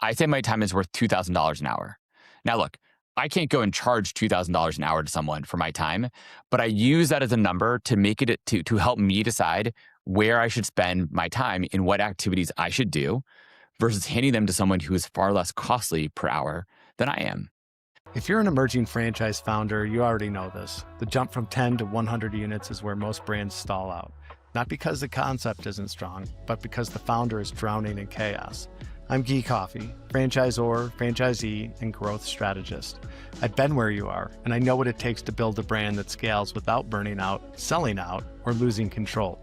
I say my time is worth $2,000 an hour. Now, look, I can't go and charge $2,000 an hour to someone for my time, but I use that as a number to make it to help me decide where I should spend my time and what activities I should do versus handing them to someone who is far less costly per hour than I am. If you're an emerging franchise founder, you already know this. The jump from 10 to 100 units is where most brands stall out. Not because the concept isn't strong, but because the founder is drowning in chaos. I'm Guy Coffey, franchisor, franchisee, and growth strategist. I've been where you are, and I know what it takes to build a brand that scales without burning out, selling out, or losing control.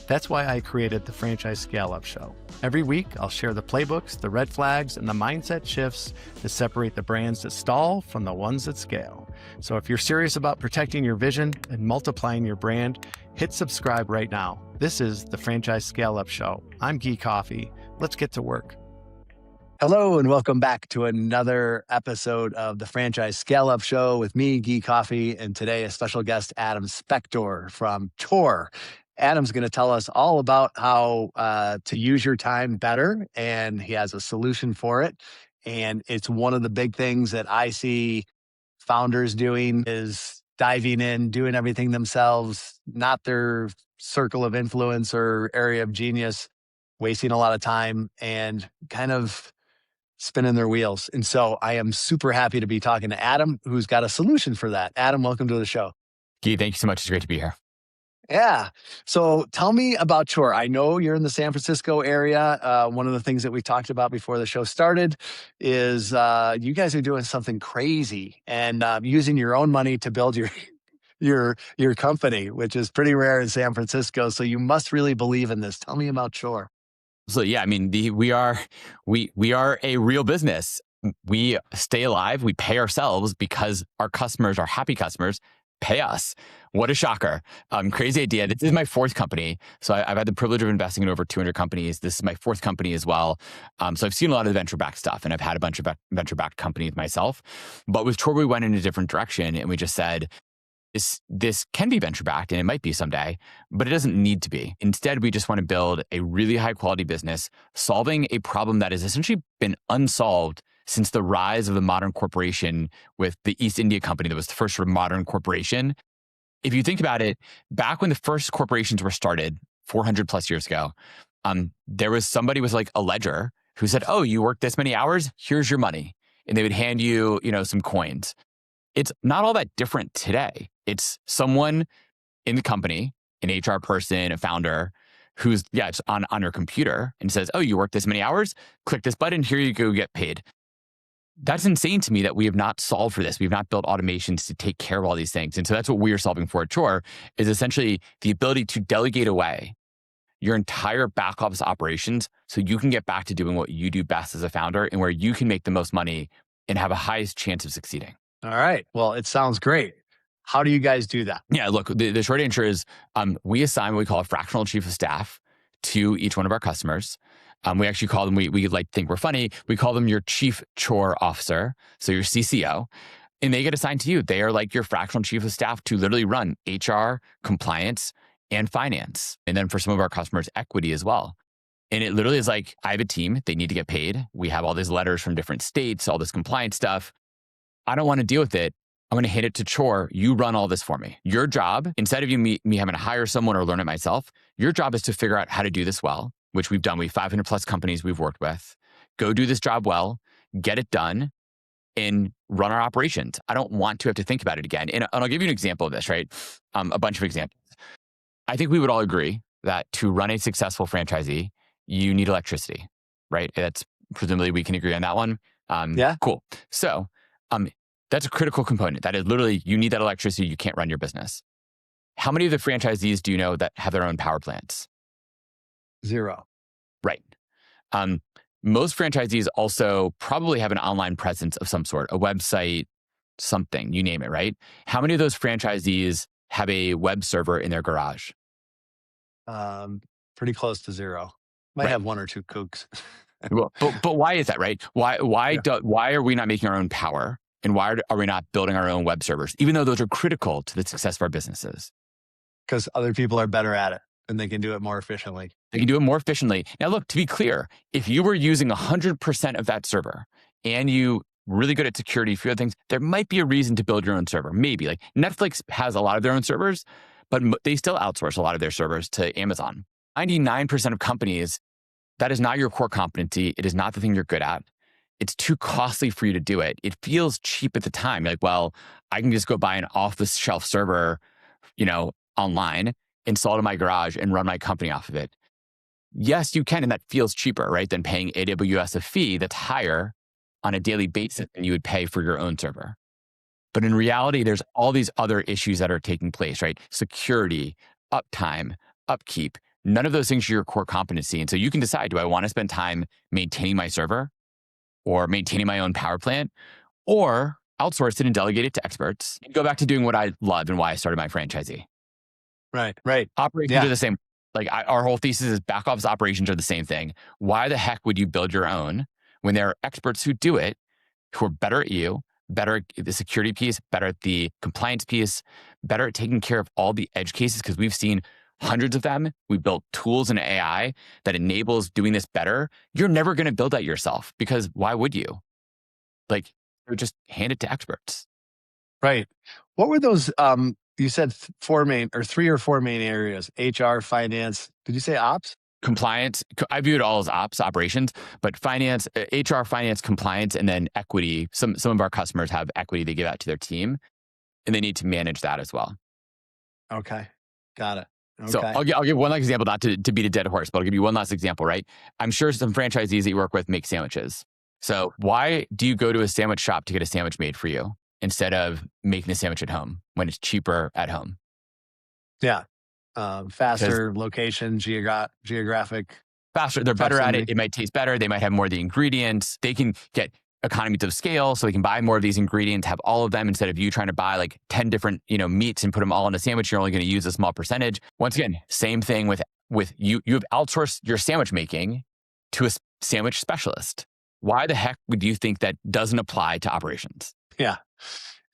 That's why I created the Franchise Scale-Up Show. Every week, I'll share the playbooks, the red flags, and the mindset shifts that separate the brands that stall from the ones that scale. So if you're serious about protecting your vision and multiplying your brand, hit subscribe right now. This is the Franchise Scale-Up Show. I'm Guy Coffey. Let's get to work. Hello, and welcome back to another episode of the Franchise Scale-Up Show with me, Guy Coffey, and today a special guest, Adam Spector from Chore. Adam's going to tell us all about how to use your time better, and he has a solution for it. And it's one of the big things that I see founders doing is diving in, doing everything themselves, not their circle of influence or area of genius, wasting a lot of time and kind of spinning their wheels. And so I am super happy to be talking to Adam, who's got a solution for that. Adam, welcome to the show. Guy, thank you so much. It's great to be here. Yeah. So tell me about Chore. I know you're in the San Francisco area. One of the things that we talked about before the show started is you guys are doing something crazy and using your own money to build your company, which is pretty rare in San Francisco. So you must really believe in this. Tell me about Chore. So yeah, I mean, we are a real business. We stay alive. We pay ourselves because our customers, our happy customers, pay us. What a shocker. Crazy idea. This is my fourth company. So I've had the privilege of investing in over 200 companies. This is my fourth company as well. So I've seen a lot of the venture-backed stuff, and I've had a bunch of venture-backed companies myself. But with Chore, we went in a different direction, and we just said, this can be venture-backed, and it might be someday, but it doesn't need to be. Instead, we just want to build a really high-quality business solving a problem that has essentially been unsolved since the rise of the modern corporation with the East India Company that was the first sort of modern corporation. If you think about it, back when the first corporations were started 400 plus years ago, there was somebody with like a ledger who said, oh, you worked this many hours, here's your money. And they would hand you, some coins. It's not all that different today. It's someone in the company, an HR person, a founder, who's, it's on your computer and says, oh, you worked this many hours? Click this button, here you go, get paid. That's insane to me that we have not solved for this. We've not built automations to take care of all these things. And so that's what we are solving for at Chore, is essentially the ability to delegate away your entire back office operations so you can get back to doing what you do best as a founder and where you can make the most money and have a highest chance of succeeding. All right. Well, it sounds great. How do you guys do that? Yeah, look, the short answer is we assign what we call a fractional chief of staff to each one of our customers. We actually call them, we like to think we're funny, we call them your chief chore officer, so your CCO, and they get assigned to you. They are like your fractional chief of staff to literally run HR, compliance, and finance. And then for some of our customers, equity as well. And it literally is like, I have a team, they need to get paid. We have all these letters from different states, all this compliance stuff. I don't want to deal with it. I'm going to hit it to Chore. You run all this for me. Your job, instead of me having to hire someone or learn it myself, your job is to figure out how to do this well, which we've done. We have 500 plus companies we've worked with. Go do this job well, get it done, and run our operations. I don't want to have to think about it again. And I'll give you an example of this, right? A bunch of examples. I think we would all agree that to run a successful franchisee, you need electricity, right? That's presumably we can agree on that one. Yeah. Cool. So that's a critical component. That is literally, you need that electricity. You can't run your business. How many of the franchisees do you know that have their own power plants? 0. Right. Most franchisees also probably have an online presence of some sort, a website, something, you name it, right? How many of those franchisees have a web server in their garage? Pretty close to 0. Might have 1 or 2 kooks. Well, but why is that, right? Why are we not making our own power? And why are we not building our own web servers, even though those are critical to the success of our businesses? Because other people are better at it and they can do it more efficiently. They can do it more efficiently. Now, look, to be clear, if you were using 100% of that server and you really good at security, a few other things, there might be a reason to build your own server. Maybe like Netflix has a lot of their own servers, but they still outsource a lot of their servers to Amazon. 99% of companies, that is not your core competency. It is not the thing you're good at. It's too costly for you to do it. It feels cheap at the time. You're like, well, I can just go buy an off-the-shelf server, online, install it in my garage and run my company off of it. Yes, you can, and that feels cheaper, right, than paying AWS a fee that's higher on a daily basis than you would pay for your own server. But in reality, there's all these other issues that are taking place, right? Security, uptime, upkeep. None of those things are your core competency. And so you can decide, do I want to spend time maintaining my server or maintaining my own power plant, or outsource it and delegate it to experts and go back to doing what I love and why I started my franchisee. Right. Operations are the same. Like our whole thesis is back office operations are the same thing. Why the heck would you build your own when there are experts who do it, who are better at you, better at the security piece, better at the compliance piece, better at taking care of all the edge cases? Because we've seen hundreds of them. We built tools and AI that enables doing this better. You're never going to build that yourself because why would you? Like, just hand it to experts. Right. What were those? You said 3 or 4 main areas: HR, finance. Did you say ops? Compliance. I view it all as ops, operations, but finance, HR, finance, compliance, and then equity. Some of our customers have equity they give out to their team, and they need to manage that as well. Okay, got it. Okay. So I'll give one last example, not to beat a dead horse, but I'll give you one last example, right? I'm sure some franchisees that you work with make sandwiches. So why do you go to a sandwich shop to get a sandwich made for you instead of making a sandwich at home when it's cheaper at home? Yeah. Faster, location, geographic. Faster. They're better at it. It might taste better. They might have more of the ingredients. They can get economies of scale, so they can buy more of these ingredients, have all of them instead of you trying to buy like 10 different, meats and put them all in a sandwich. You're only going to use a small percentage. Once again, same thing with you. You have outsourced your sandwich making to a sandwich specialist. Why the heck would you think that doesn't apply to operations? Yeah,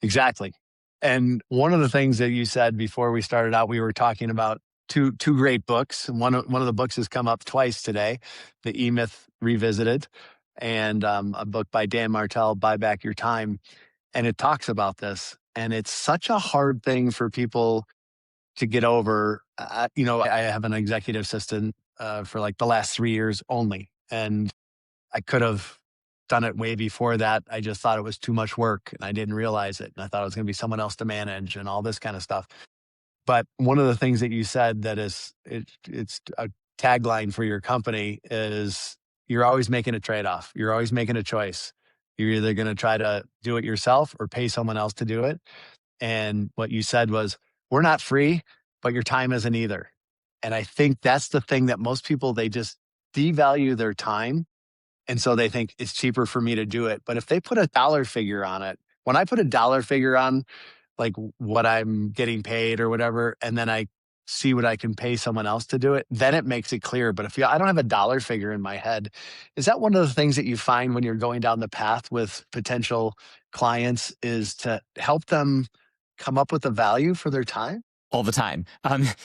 exactly. And one of the things that you said before we started out, we were talking about two great books. One of the books has come up twice today, The E-Myth Revisited, and a book by Dan Martell, Buy Back Your Time. And it talks about this. And it's such a hard thing for people to get over. I have an executive assistant for like the last 3 years only. And I could have done it way before that. I just thought it was too much work and I didn't realize it. And I thought it was going to be someone else to manage and all this kind of stuff. But one of the things that you said that it's a tagline for your company is you're always making a trade-off. You're always making a choice. You're either going to try to do it yourself or pay someone else to do it. And what you said was, we're not free, but your time isn't either. And I think that's the thing that most people, they just devalue their time. And so they think it's cheaper for me to do it. But if they put a dollar figure on it, when I put a dollar figure on like what I'm getting paid or whatever, and then I see what I can pay someone else to do it, then it makes it clear. But if I don't have a dollar figure in my head, is that one of the things that you find when you're going down the path with potential clients is to help them come up with a value for their time? All the time.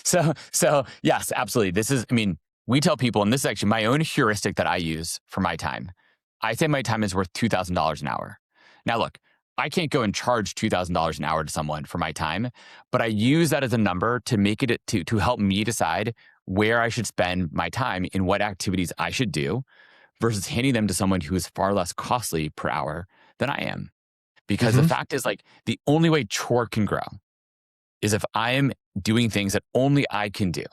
So yes, absolutely. We tell people, and this is actually my own heuristic that I use for my time. I say my time is worth $2,000 an hour. Now, look, I can't go and charge $2,000 an hour to someone for my time, but I use that as a number to make it to help me decide where I should spend my time and what activities I should do versus handing them to someone who is far less costly per hour than I am. Because the fact is, like, the only way Chore can grow is if I am doing things that only I can do.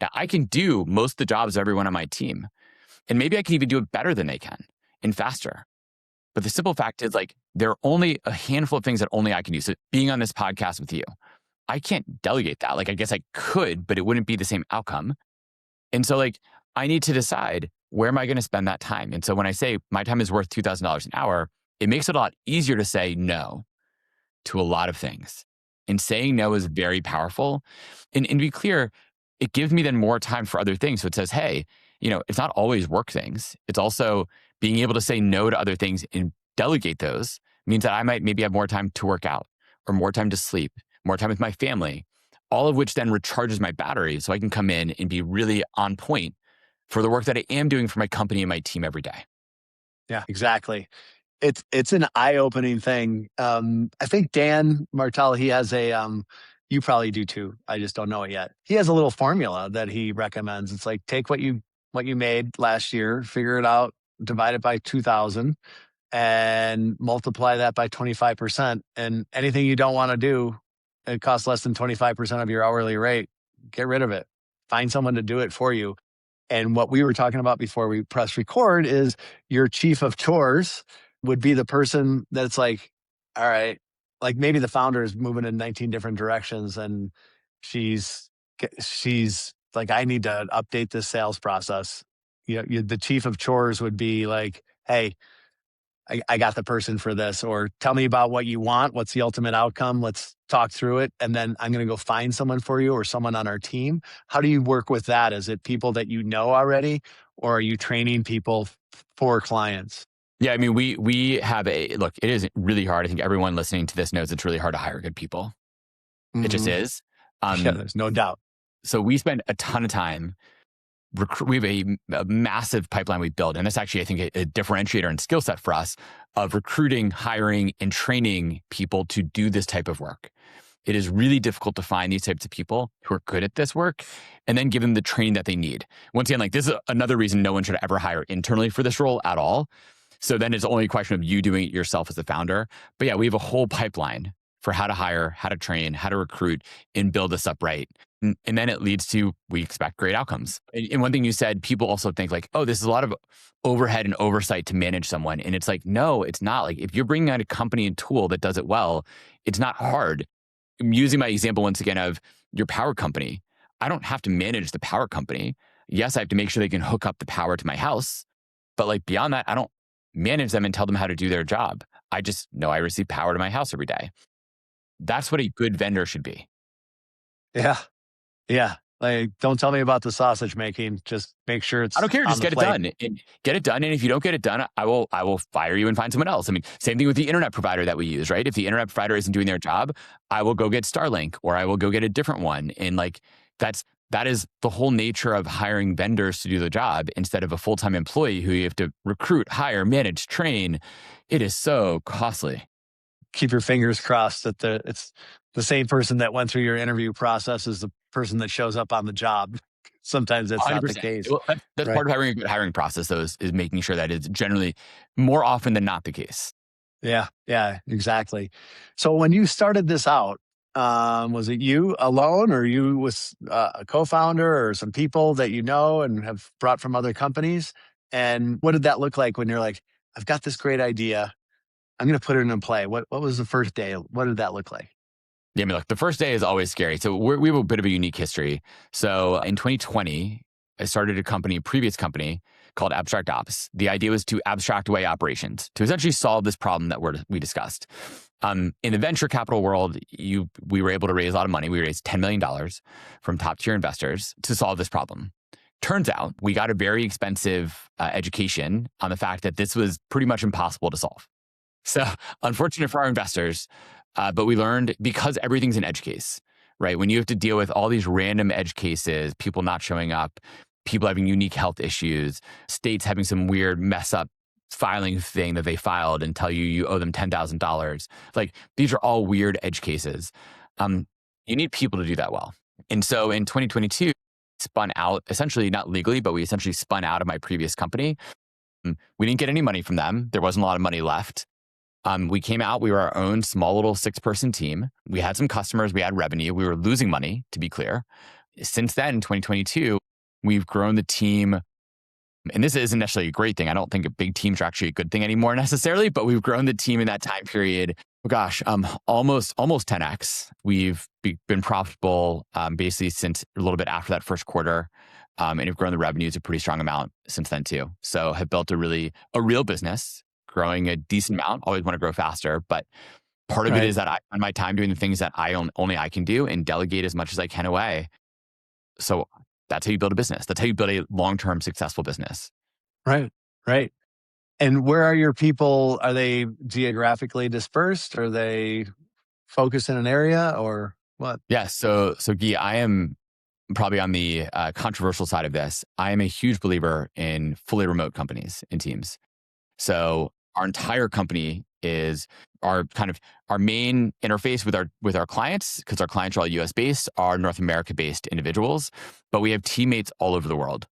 Now, I can do most of the jobs of everyone on my team, and maybe I can even do it better than they can and faster. But the simple fact is, like, there are only a handful of things that only I can do. So being on this podcast with you, I can't delegate that. Like, I guess I could, but it wouldn't be the same outcome. And so, like, I need to decide, where am I going to spend that time? And so when I say my time is worth $2,000 an hour, it makes it a lot easier to say no to a lot of things. And saying no is very powerful. And to be clear, it gives me then more time for other things. So it says, hey, it's not always work things. It's also being able to say no to other things and delegate those means that I might maybe have more time to work out or more time to sleep, more time with my family, all of which then recharges my battery so I can come in and be really on point for the work that I am doing for my company and my team every day. Yeah, exactly. It's an eye-opening thing. I think Dan Martell, he has you probably do too. I just don't know it yet. He has a little formula that he recommends. It's like take what you made last year, figure it out, divide it by 2,000, and multiply that by 25%. And anything you don't want to do, it costs less than 25% of your hourly rate. Get rid of it. Find someone to do it for you. And what we were talking about before we press record is your chief of chores would be the person that's like, all right, like maybe the founder is moving in 19 different directions and she's like, I need to update this sales process. The chief of chores would be like, hey, I got the person for this, or tell me about what you want. What's the ultimate outcome? Let's talk through it. And then I'm going to go find someone for you or someone on our team. How do you work with that? Is it people that you know already, or are you training people for clients? Yeah, I mean, we have look, it is really hard. I think everyone listening to this knows it's really hard to hire good people. It just is. Yeah, there's no doubt. So we spend a ton of time. We have a massive pipeline we built. And that's actually, I think, a differentiator and skill set for us of recruiting, hiring, and training people to do this type of work. It is really difficult to find these types of people who are good at this work and then give them the training that they need. Once again, like this is another reason no one should ever hire internally for this role at all. So then it's only a question of you doing it yourself as a founder. But yeah, we have a whole pipeline for how to hire, how to train, how to recruit, and build this up right. And then it leads to, we expect great outcomes. And one thing you said, people also think like, oh, this is a lot of overhead and oversight to manage someone. And it's like, no, it's not. Like if you're bringing out a company and tool that does it well, it's not hard. I'm using my example once again of your power company. I don't have to manage the power company. Yes, I have to make sure they can hook up the power to my house. But like beyond that, I don't manage them and tell them how to do their job. I just know I receive power to my house every day. That's what a good vendor should be. Yeah. Yeah. Like, don't tell me about the sausage making. Just make sure it's. I don't care. Just get it done. And get it done. And if you don't get it done, I will fire you and find someone else. I mean, same thing with the internet provider that we use, right? If the internet provider isn't doing their job, I will go get Starlink or I will go get a different one. And like that is the whole nature of hiring vendors to do the job instead of a full-time employee who you have to recruit, hire, manage, train. It is so costly. Keep your fingers crossed that it's the same person that went through your interview process is the person that shows up on the job. Sometimes that's 100%. Not the case. Well, that's right? Part of having a good hiring process, though, is making sure that it's generally more often than not the case. Yeah, exactly. So when you started this out, was it you alone or you with a co-founder or some people that you know and have brought from other companies? And what did that look like when you're like, I've got this great idea. I'm going to put it in play. What was the first day? What did that look like? Yeah, I mean, look, the first day is always scary. So we have a bit of a unique history. So in 2020, I started a previous company called Abstract Ops. The idea was to abstract away operations to essentially solve this problem that we discussed. In the venture capital world, we were able to raise a lot of money. We raised $10 million from top tier investors to solve this problem. Turns out we got a very expensive education on the fact that this was pretty much impossible to solve. So unfortunate for our investors, but we learned because everything's an edge case, right? When you have to deal with all these random edge cases, people not showing up, people having unique health issues, states having some weird mess up filing thing that they filed and tell you owe them $10,000. Like these are all weird edge cases. You need people to do that well. And so in 2022, spun out, essentially not legally, but we essentially spun out of my previous company. We didn't get any money from them. There wasn't a lot of money left. We came out, we were our own small little 6-person team. We had some customers, we had revenue, we were losing money, to be clear. Since then, in 2022, we've grown the team. And this isn't necessarily a great thing. I don't think big teams are actually a good thing anymore necessarily, but we've grown the team in that time period. Oh gosh, almost 10x. We've been profitable basically since a little bit after that first quarter. And have grown the revenues a pretty strong amount since then too. So have built a real business, growing a decent amount. Always want to grow faster, but part of it is that I spend my time doing the things that only I can do and delegate as much as I can away. So that's how you build a business. That's how you build a long-term successful business. Right. And where are your people? Are they geographically dispersed? Are they focused in an area or what? Yeah. So Guy, I am probably on the controversial side of this, I am a huge believer in fully remote companies and teams. So our entire company is our main interface with our clients, because our clients are all US based, are North America based individuals, but we have teammates all over the world.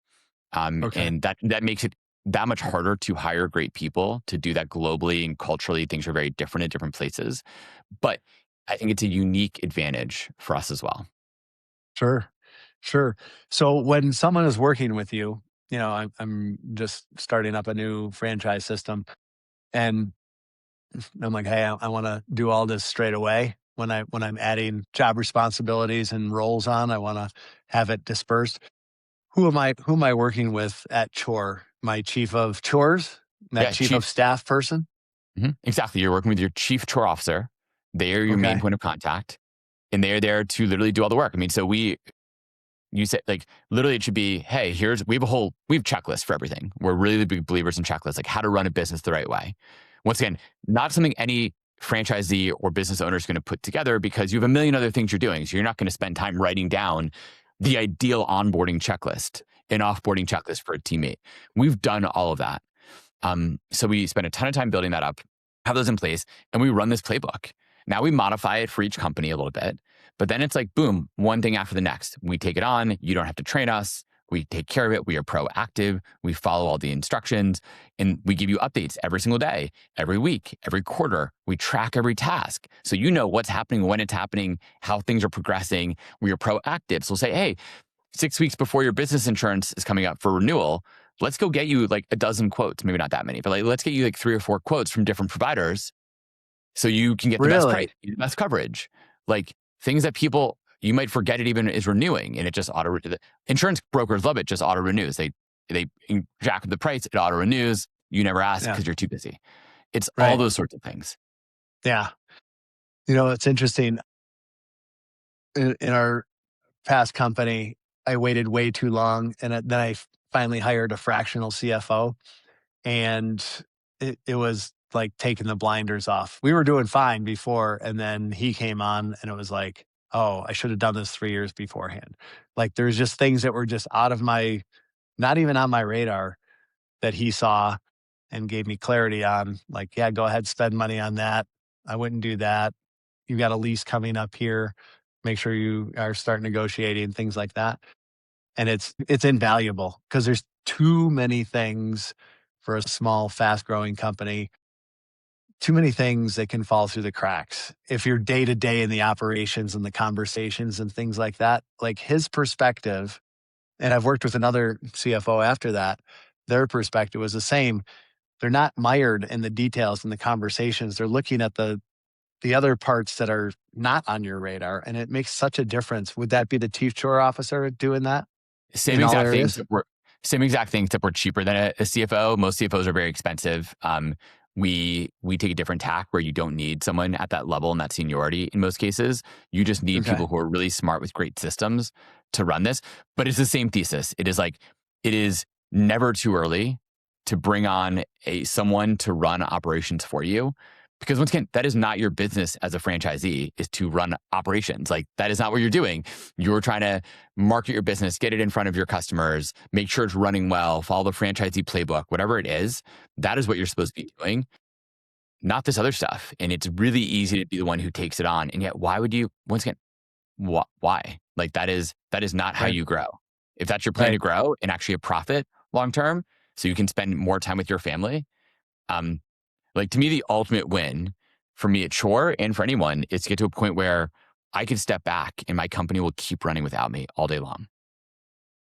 Okay. And that makes it that much harder to hire great people to do that globally and culturally. Things are very different in different places. But I think it's a unique advantage for us as well. Sure. Sure. So when someone is working with you, I'm just starting up a new franchise system, and I'm like, hey, I want to do all this straight away. When I'm adding job responsibilities and roles on, I want to have it dispersed. Who am I working with at Chore? My chief of chores, that Yeah, chief of chief. staff person. Exactly. You're working with your chief chore officer. They are your main Okay. point of contact, and they are there to literally do all the work. I mean, so you said, like, literally it should be, hey, we have checklists for everything. We're really big believers in checklists, like how to run a business the right way. Once again, not something any franchisee or business owner is going to put together, because you have a million other things you're doing. So you're not going to spend time writing down the ideal onboarding checklist and offboarding checklist for a teammate. We've done all of that. So we spend a ton of time building that up, have those in place, and we run this playbook. Now we modify it for each company a little bit, but then it's like, boom, one thing after the next. We take it on. You don't have to train us. We take care of it. We are proactive. We follow all the instructions, and we give you updates every single day, every week, every quarter. We track every task. So you know what's happening, when it's happening, how things are progressing. We are proactive. So we'll say, hey, 6 weeks before your business insurance is coming up for renewal, let's go get you like a dozen quotes, maybe not that many, but like, let's get you like 3 or 4 quotes from different providers so you can get the best price, Really? the best coverage. Like, things that people, you might forget it even is renewing, and it just the insurance brokers love it, just auto renews. They jack up the price, it auto renews. You never ask Yeah. because you're too busy. It's all Right. those sorts of things. Yeah. It's interesting. In our past company, I waited way too long, and then I finally hired a fractional CFO, and it was like taking the blinders off. We were doing fine before, and then he came on, and it was like, oh, I should have done this 3 years beforehand. Like, there's just things that were just out of my, not even on my radar, that he saw and gave me clarity on. Like, yeah, go ahead, spend money on that. I wouldn't do that. You got a lease coming up here. Make sure you are start negotiating things like that. And it's invaluable because there's too many things for a small, fast growing company, too many things that can fall through the cracks. If you're day to day in the operations and the conversations and things like that, like his perspective, and I've worked with another CFO after that, their perspective was the same. They're not mired in the details and the conversations. They're looking at the other parts that are not on your radar, and it makes such a difference. Would that be the chief chore officer doing that Same in all exact things areas? that were Same exact things, except we're cheaper than a CFO. Most CFOs are very expensive. We take a different tack where you don't need someone at that level and that seniority in most cases. You just need Okay. people who are really smart with great systems to run this. But it's the same thesis. It is never too early to bring on someone to run operations for you. Because once again, that is not your business as a franchisee, is to run operations. Like, that is not what you're doing. You're trying to market your business, get it in front of your customers, make sure it's running well, follow the franchisee playbook, whatever it is. That is what you're supposed to be doing, not this other stuff. And it's really easy to be the one who takes it on. And yet, why would you, once again, why? Like, that is not how Right. you grow. If that's your plan to Right. grow and actually a profit long term, so you can spend more time with your family, um, like, to me, the ultimate win for me at Chore and for anyone is to get to a point where I can step back and my company will keep running without me all day long.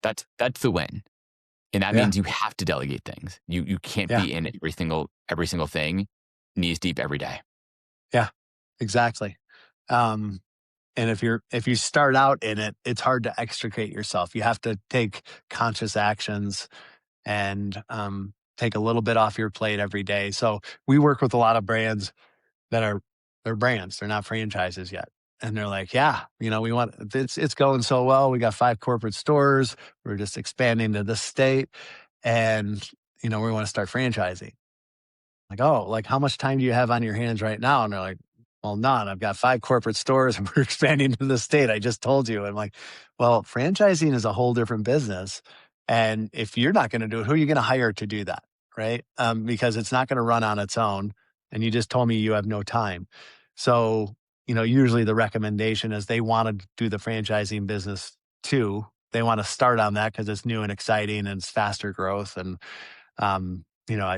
That's the win. And that Yeah. means you have to delegate things. You can't Yeah. be in every single thing knees deep every day. Yeah. Exactly. Um, and if you start out in it, it's hard to extricate yourself. You have to take conscious actions and take a little bit off your plate every day. So we work with a lot of brands that are they're brands, they're not franchises yet. And they're like, yeah, we want it's going so well. We got 5 corporate stores. We're just expanding to this state. And we want to start franchising. Like, oh, like how much time do you have on your hands right now? And they're like, well, none. I've got 5 corporate stores and we're expanding to the state. I just told you. I'm like, well, franchising is a whole different business. And if you're not going to do it, who are you going to hire to do that? Right. Because it's not going to run on its own. And you just told me you have no time. So, usually the recommendation is they want to do the franchising business too. They want to start on that because it's new and exciting and it's faster growth. And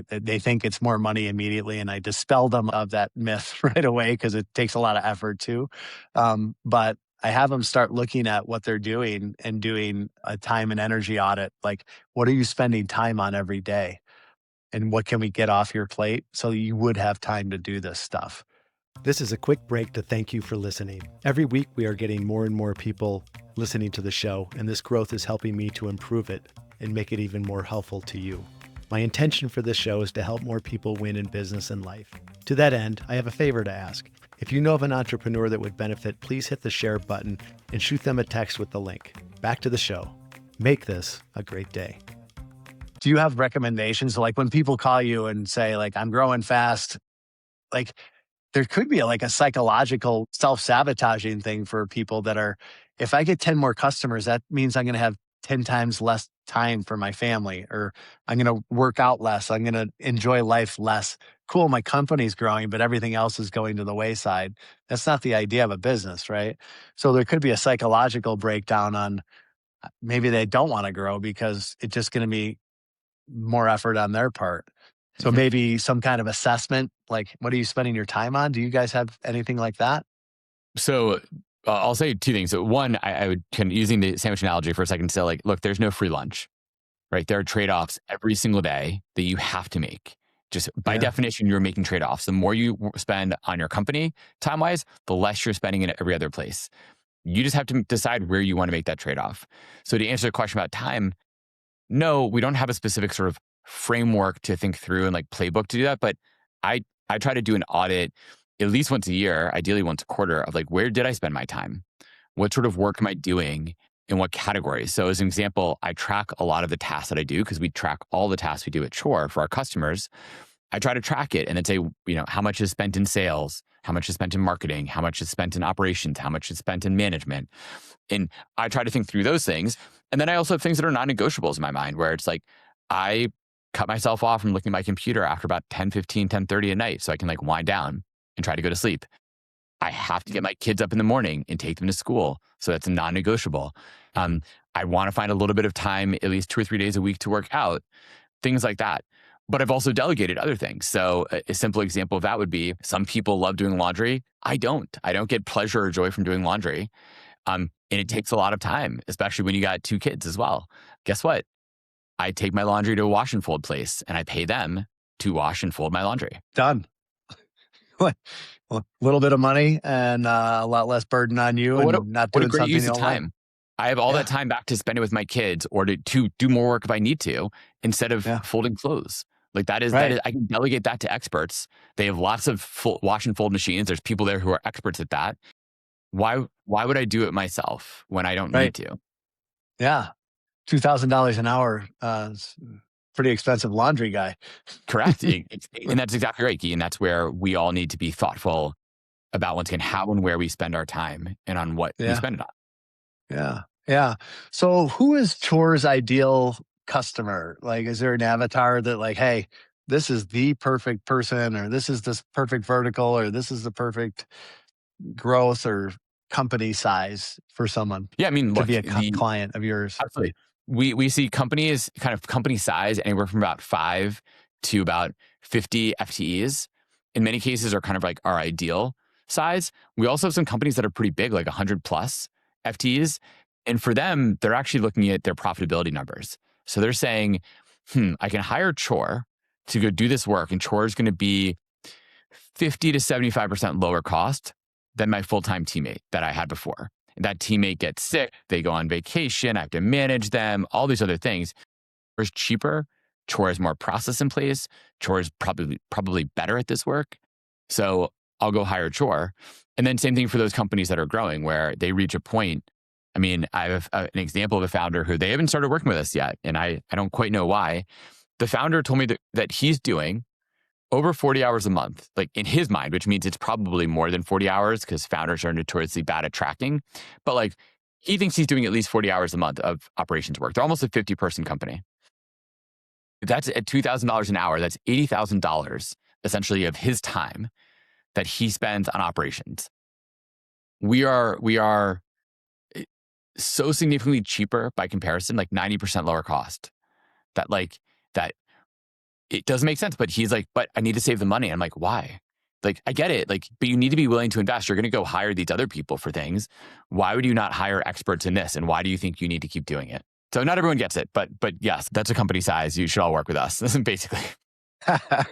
they think it's more money immediately, and I dispel them of that myth right away because it takes a lot of effort too. But I have them start looking at what they're doing and doing a time and energy audit. Like, what are you spending time on every day? And what can we get off your plate so you would have time to do this stuff? This is a quick break to thank you for listening. Every week, we are getting more and more people listening to the show, and this growth is helping me to improve it and make it even more helpful to you. My intention for this show is to help more people win in business and life. To that end, I have a favor to ask. If you know of an entrepreneur that would benefit, please hit the share button and shoot them a text with the link. Back to the show. Make this a great day. Do you have recommendations? Like when people call you and say, like, I'm growing fast, like there could be a psychological self-sabotaging thing for people that are, if I get 10 more customers, that means I'm going to have 10 times less time for my family, or I'm going to work out less. I'm going to enjoy life less. Cool, my company's growing, but everything else is going to the wayside. That's not the idea of a business, right? So there could be a psychological breakdown on maybe they don't want to grow because it's just going to be more effort on their part. So maybe some kind of assessment, like what are you spending your time on? Do you guys have anything like that? So I'll say 2 things. So one, I would kind of using the sandwich analogy for a second, say like, look, there's no free lunch, right? There are trade-offs every single day that you have to make. Just by definition, you're making trade-offs. The more you spend on your company time-wise, the less you're spending in every other place. You just have to decide where you want to make that trade-off. So to answer the question about time, no, we don't have a specific sort of framework to think through and like playbook to do that. But I try to do an audit at least once a year, ideally once a quarter, of like, where did I spend my time? What sort of work am I doing in what categories? So as an example, I track a lot of the tasks that I do because we track all the tasks we do at Chore for our customers. I try to track it and then say, how much is spent in sales? How much is spent in marketing? How much is spent in operations? How much is spent in management? And I try to think through those things. And then I also have things that are non-negotiables in my mind where it's like, I cut myself off from looking at my computer after about 10:15, 10:30 at night so I can like wind down and try to go to sleep. I have to get my kids up in the morning and take them to school. So that's a non-negotiable. I want to find a little bit of time, at least 2 or 3 days a week to work out, things like that. But I've also delegated other things. So a simple example of that would be some people love doing laundry. I don't get pleasure or joy from doing laundry. And it takes a lot of time, especially when you got 2 kids as well. Guess what? I take my laundry to a wash and fold place and I pay them to wash and fold my laundry. Done. A little bit of money and a lot less burden on you, and not doing something you don't like. I have all that time back to spend it with my kids or to do more work if I need to instead of folding clothes. Like that is, I can delegate that to experts. They have lots of wash and fold machines. There's people there who are experts at that. Why would I do it myself when I don't need to? Yeah. $2,000 an hour is pretty expensive laundry guy. Correct. And that's exactly right, Guy. And that's where we all need to be thoughtful about, once again, how and where we spend our time and on what we spend it on. Yeah. Yeah. So who is Chore's ideal customer? Like, is there an avatar that like, hey, this is the perfect person, or this is this perfect vertical, or this is the perfect growth or company size for someone? Yeah. I mean, to be a client of yours. Absolutely. We see companies, kind of company size, anywhere from about 5 to about 50 FTEs. In many cases are kind of like our ideal size. We also have some companies that are pretty big, like 100 plus FTEs. And for them, they're actually looking at their profitability numbers. So they're saying, I can hire Chore to go do this work, and Chore is going to be 50 to 75% lower cost than my full-time teammate that I had before. That teammate gets sick, they go on vacation, I have to manage them, all these other things. Chore's cheaper, Chore has more process in place, Chore is probably better at this work. So I'll go hire Chore. And then same thing for those companies that are growing, where they reach a point. I mean, I have an example of a founder who they haven't started working with us yet, and I don't quite know why. The founder told me that he's doing over 40 hours a month, like in his mind, which means it's probably more than 40 hours because founders are notoriously bad at tracking. But like he thinks he's doing at least 40 hours a month of operations work. They're almost a 50-person company. That's at $2,000 an hour. That's $80,000 essentially of his time that he spends on operations. We are so significantly cheaper by comparison, like 90% lower cost. That it doesn't make sense. But he's like, but I need to save the money. I'm like, why? Like, I get it. Like, but you need to be willing to invest. You're going to go hire these other people for things. Why would you not hire experts in this? And why do you think you need to keep doing it? So not everyone gets it, but yes, that's a company size. You should all work with us. Basically.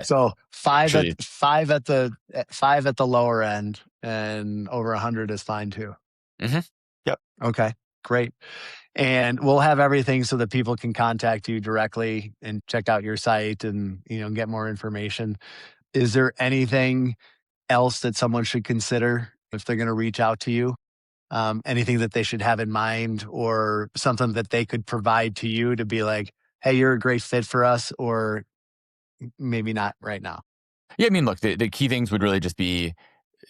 So five Actually, at the lower end, and over 100 is fine too. Mm-hmm. Yep. Okay, great. And we'll have everything so that people can contact you directly and check out your site and get more information. Is there anything else that someone should consider if they're going to reach out to you? Anything that they should have in mind, or something that they could provide to you to be like, hey, you're a great fit for us, or maybe not right now? Yeah, I mean, look, the key things would really just be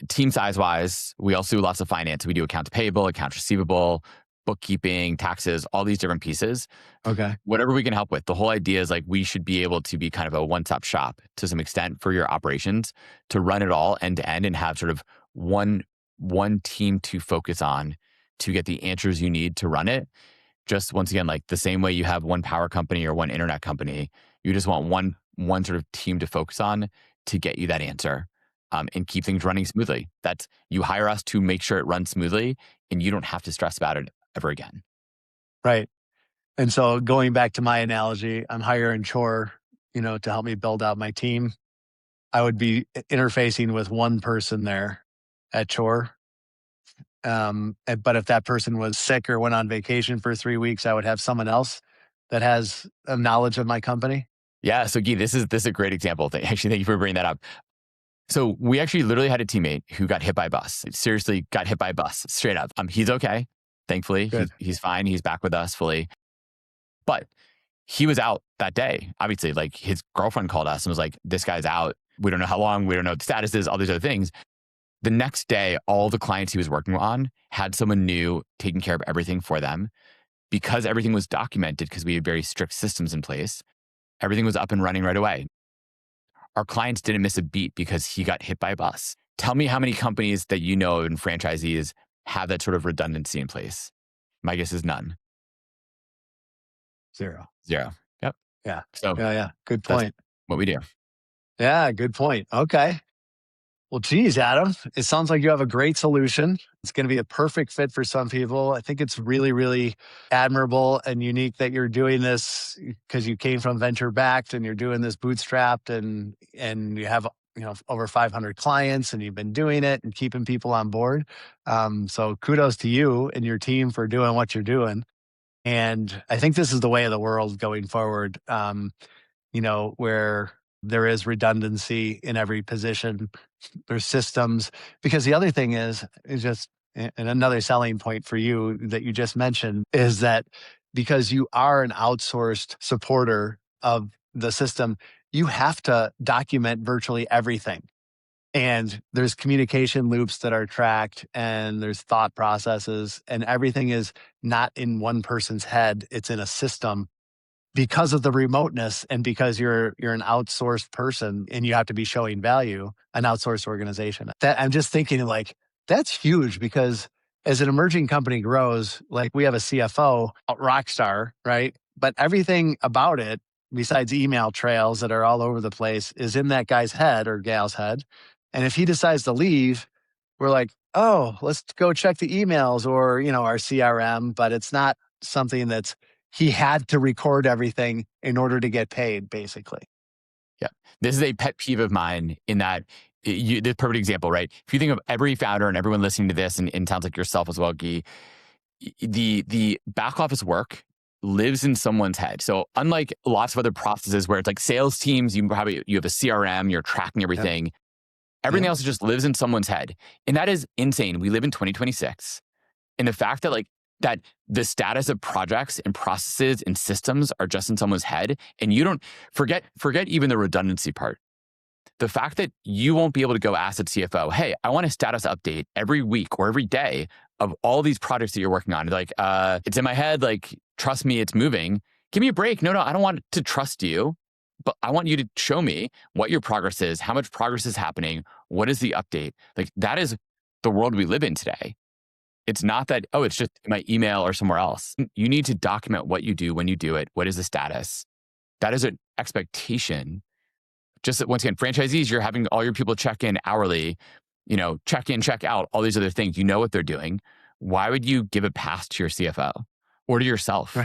team size wise. We also do lots of finance. We do accounts payable, accounts receivable, bookkeeping, taxes, all these different pieces. Okay. Whatever we can help with. The whole idea is like we should be able to be kind of a one-stop shop to some extent for your operations, to run it all end to end and have sort of one team to focus on to get the answers you need to run it. Just once again, like the same way you have one power company or one internet company, you just want one sort of team to focus on to get you that answer. And keep things running smoothly. That's, you hire us to make sure it runs smoothly and you don't have to stress about it ever again. Right. And so going back to my analogy, I'm hiring Chore, to help me build out my team. I would be interfacing with one person there at Chore. But if that person was sick or went on vacation for 3 weeks, I would have someone else that has a knowledge of my company. Yeah. So Guy, this is a great example. Actually, thank you for bringing that up. So we actually literally had a teammate who got hit by a bus. Seriously, got hit by a bus straight up. He's okay. Thankfully, he's fine. He's back with us fully. But he was out that day. Obviously, like his girlfriend called us and was like, this guy's out. We don't know how long. We don't know what the status is, all these other things. The next day, all the clients he was working on had someone new taking care of everything for them. Because everything was documented, because we had very strict systems in place, everything was up and running right away. Our clients didn't miss a beat because he got hit by a bus. Tell me how many companies that you know and franchisees have that sort of redundancy in place. My guess is none. Zero. Yep. Yeah. So yeah. Good point. What we do. Yeah, good point. Okay. Well, geez, Adam, it sounds like you have a great solution. It's going to be a perfect fit for some people. I think it's really, really admirable and unique that you're doing this because you came from venture backed and you're doing this bootstrapped and you have over 500 clients and you've been doing it and keeping people on board. So kudos to you and your team for doing what you're doing. And I think this is the way of the world going forward. Where there is redundancy in every position. There's systems. Because the other thing is just, and another selling point for you that you just mentioned is that because you are an outsourced supporter of the system, you have to document virtually everything. And there's communication loops that are tracked and there's thought processes and everything is not in one person's head. It's in a system. Because of the remoteness and because you're an outsourced person and you have to be showing value, an outsourced organization. That I'm just thinking like, that's huge because as an emerging company grows, like we have a CFO, a rock star, right? But everything about it, besides email trails that are all over the place, is in that guy's head or gal's head. And if he decides to leave, we're like, oh, let's go check the emails or, our CRM, but it's not something that's, he had to record everything in order to get paid, basically. Yeah. This is a pet peeve of mine in that, the perfect example, right? If you think of every founder and everyone listening to this, and sounds like yourself as well, Guy, the back office work lives in someone's head. So unlike lots of other processes where it's like sales teams, you have a CRM, you're tracking everything. Yep. Everything else just lives in someone's head. And that is insane. We live in 2026. And the fact that that the status of projects and processes and systems are just in someone's head, and you don't forget even the redundancy part. The fact that you won't be able to go ask the CFO, hey, I want a status update every week or every day of all these projects that you're working on. Like, it's in my head, like, trust me, it's moving. Give me a break. No, I don't want to trust you, but I want you to show me what your progress is, how much progress is happening, what is the update. Like, that is the world we live in today. It's not that, oh, it's just my email or somewhere else. You need to document what you do when you do it. What is the status? That is an expectation. Just that, once again, franchisees, you're having all your people check in hourly, check in, check out, all these other things. You know what they're doing. Why would you give a pass to your CFO or to yourself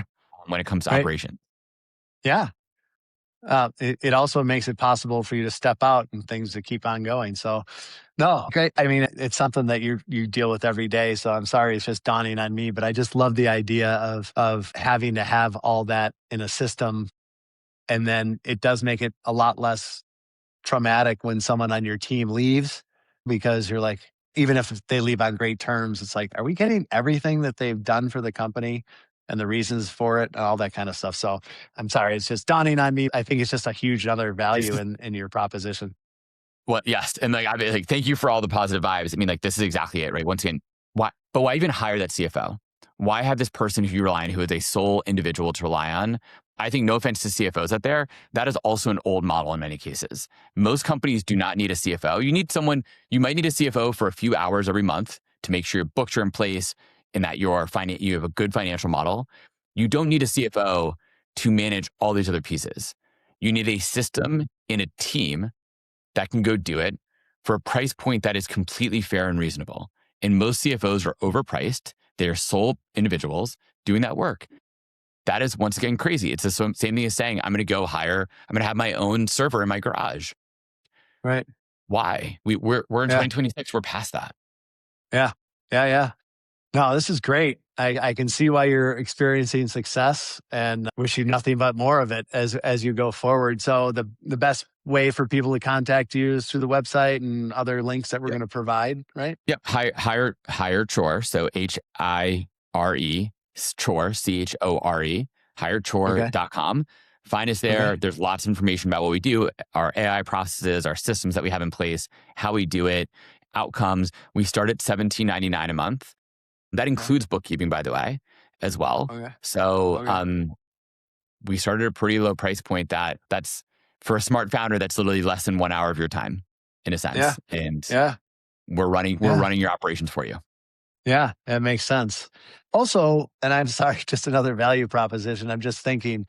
when it comes to operation? Yeah. It also makes it possible for you to step out and things to keep on going. So, no, great. I mean, it's something that you deal with every day. So I'm sorry it's just dawning on me, but I just love the idea of having to have all that in a system. And then it does make it a lot less traumatic when someone on your team leaves, because you're like, even if they leave on great terms, it's like, are we getting everything that they've done for the company and the reasons for it and all that kind of stuff? So I'm sorry, it's just dawning on me. I think it's just a huge other value in your proposition. Well, yes. And thank you for all the positive vibes. I mean, like, this is exactly it, right? Once again, why even hire that CFO? Why have this person who you rely on, who is a sole individual to rely on? I think, no offense to CFOs out there, that is also an old model in many cases. Most companies do not need a CFO. You might need a CFO for a few hours every month to make sure your books are in place and that you have a good financial model. You don't need a CFO to manage all these other pieces. You need a system and a team that can go do it for a price point that is completely fair and reasonable. And most CFOs are overpriced. They're sole individuals doing that work. That is, once again, crazy. It's the same thing as saying, I'm going to have my own server in my garage. Right. Why? We're in 2026. We're past that. Yeah. No, this is great. I can see why you're experiencing success, and wish you nothing but more of it as you go forward. So the best way for people to contact you is through the website and other links that we're going to provide, right? Yep. Hire Chore. So HIRE, Chore, CHORE, hirechore.com. Find us there. Okay. There's lots of information about what we do, our AI processes, our systems that we have in place, how we do it, outcomes. We start at $17.99 a month. That includes bookkeeping, by the way, as well. Okay. So we started at a pretty low price point that's for a smart founder, that's literally less than 1 hour of your time, in a sense. Yeah. And we're running your operations for you. Yeah, that makes sense. Also, and I'm sorry, just another value proposition. I'm just thinking,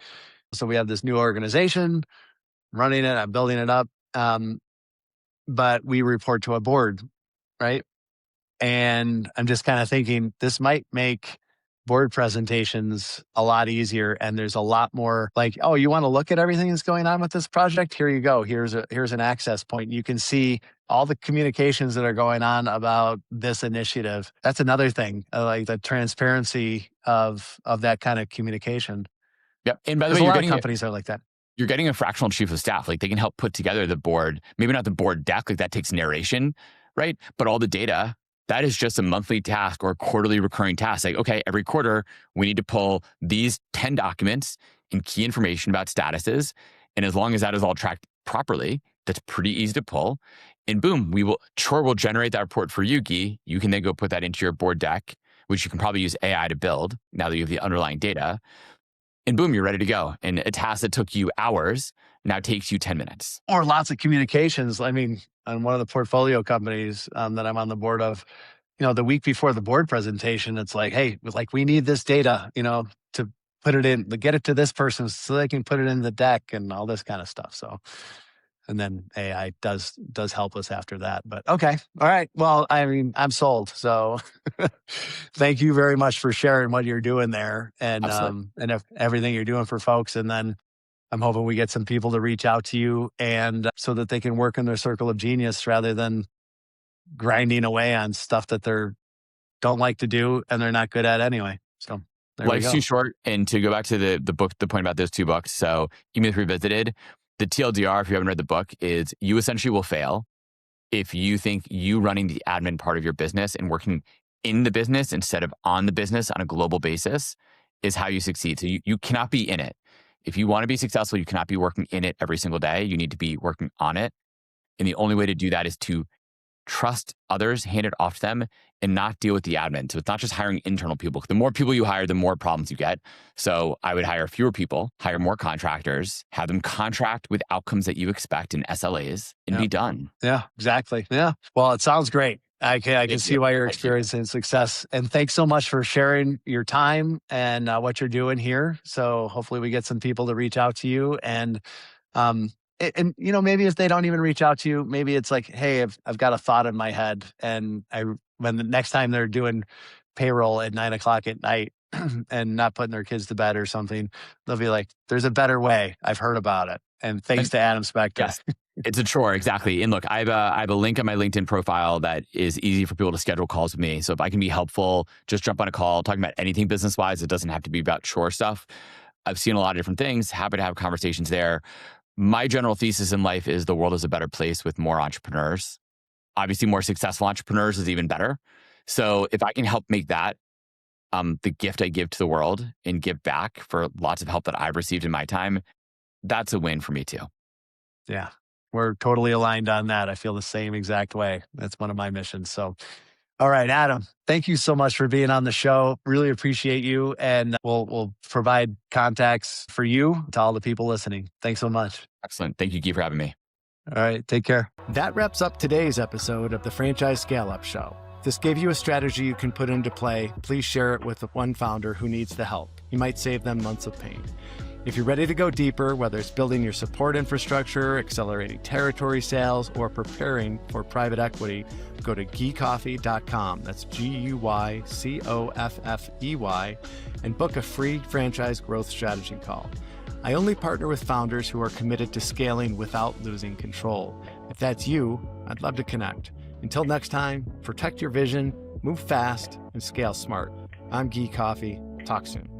so we have this new organization, running it, I'm building it up, but we report to a board, right? And I'm just kind of thinking this might make board presentations a lot easier. And there's a lot more like, oh, you want to look at everything that's going on with this project? Here you go. Here's an access point. You can see all the communications that are going on about this initiative. That's another thing, like the transparency of that kind of communication. Yep. And by the way, a lot of companies are like that. You're getting a fractional chief of staff. Like, they can help put together the board, maybe not the board deck, like that takes narration, right? But all the data, that is just a monthly task or a quarterly recurring task. Like, okay, every quarter, we need to pull these 10 documents and key information about statuses. And as long as that is all tracked properly, that's pretty easy to pull. And boom, Chore will generate that report for you, Guy. You can then go put that into your board deck, which you can probably use AI to build now that you have the underlying data. And boom, you're ready to go. And a task that took you hours now takes you 10 minutes. Or lots of communications. I mean, on one of the portfolio companies that I'm on the board of, the week before the board presentation, it's like, hey, we need this data, to put it in, to get it to this person so they can put it in the deck and all this kind of stuff. So, and then AI does help us after that. But okay. All right. Well, I mean, I'm sold. So thank you very much for sharing what you're doing there and everything you're doing for folks. And then I'm hoping we get some people to reach out to you and so that they can work in their circle of genius rather than grinding away on stuff that they don't like to do and they're not good at anyway. So life's too short. And to go back to the book, the point about those two books. So E-Myth Revisited, the TLDR, if you haven't read the book, is you essentially will fail if you think you running the admin part of your business and working in the business instead of on the business on a global basis is how you succeed. So you cannot be in it. If you want to be successful, you cannot be working in it every single day. You need to be working on it. And the only way to do that is to trust others, hand it off to them, and not deal with the admin. So it's not just hiring internal people. The more people you hire, the more problems you get. So I would hire fewer people, hire more contractors, have them contract with outcomes that you expect in SLAs, and be done. Yeah, exactly. Yeah. Well, it sounds great. I can see why you're experiencing success. And thanks so much for sharing your time and what you're doing here. So hopefully we get some people to reach out to you. And maybe if they don't even reach out to you, maybe it's like, hey, I've got a thought in my head, and when the next time they're doing payroll at 9:00 at night and not putting their kids to bed or something, they'll be like, there's a better way. I've heard about it. And thanks to Adam Spector. Yes. It's a chore, exactly. And look, I have a link on my LinkedIn profile that is easy for people to schedule calls with me. So if I can be helpful, just jump on a call, talking about anything business-wise. It doesn't have to be about chore stuff. I've seen a lot of different things. Happy to have conversations there. My general thesis in life is the world is a better place with more entrepreneurs. Obviously, more successful entrepreneurs is even better. So if I can help make that the gift I give to the world and give back for lots of help that I've received in my time, that's a win for me too. Yeah. We're totally aligned on that. I feel the same exact way. That's one of my missions. So, all right, Adam, thank you so much for being on the show. Really appreciate you. And we'll provide contacts for you to all the people listening. Thanks so much. Excellent. Thank you, Guy, for having me. All right. Take care. That wraps up today's episode of the Franchise Scale Up Show. If this gave you a strategy you can put into play, please share it with one founder who needs the help. You might save them months of pain. If you're ready to go deeper, whether it's building your support infrastructure, accelerating territory sales, or preparing for private equity, go to guycoffey.com. That's GUYCOFFEY, and book a free franchise growth strategy call. I only partner with founders who are committed to scaling without losing control. If that's you, I'd love to connect. Until next time, protect your vision, move fast, and scale smart. I'm Guy Coffey. Talk soon.